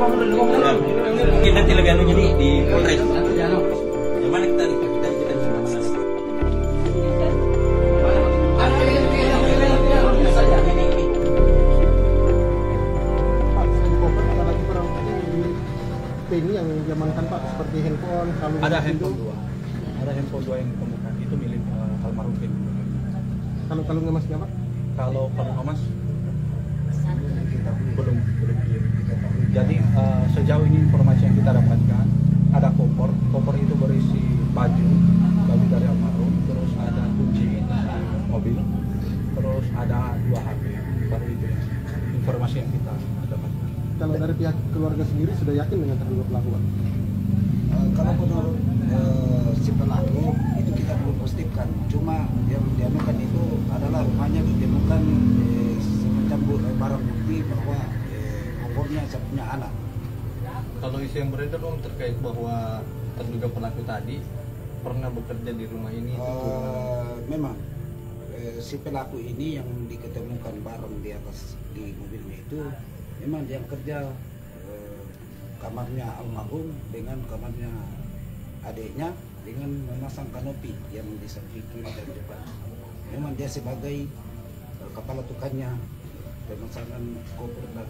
Mungkin nanti lebih anu jadi di Polres. Yang mana kita ini yang diamankan Pak, seperti handphone, kalung. Ada handphone dua yang ditemukan, itu milik almarhum Pin. Kalau kalungnya Mas Pak? Kalau kalung emas belum. Jadi sejauh ini informasi yang kita dapatkan ada koper itu berisi baju dari almarhum, terus ada kunci mobil, terus ada 2 HP. Baru itu ya informasi yang kita dapatkan. Kalau dari pihak keluarga sendiri sudah yakin dengan terduga pelaku? Kalau menurut si pelaku itu kita belum pastikan, cuma yang dianukan itu adalah rumahnya ditemukan semacam barang bukti bahwa kopernya saya punya anak. Kalau isu yang beredar Om terkait bahwa terduga pelaku tadi pernah bekerja di rumah ini memang si pelaku ini yang diketemukan barang di atas di mobilnya itu memang dia kerja kamarnya almarhum dengan kamarnya adiknya dengan memasang kanopi yang di samping kiri dan depan. Memang dia sebagai kepala tukangnya pemasangan koper dan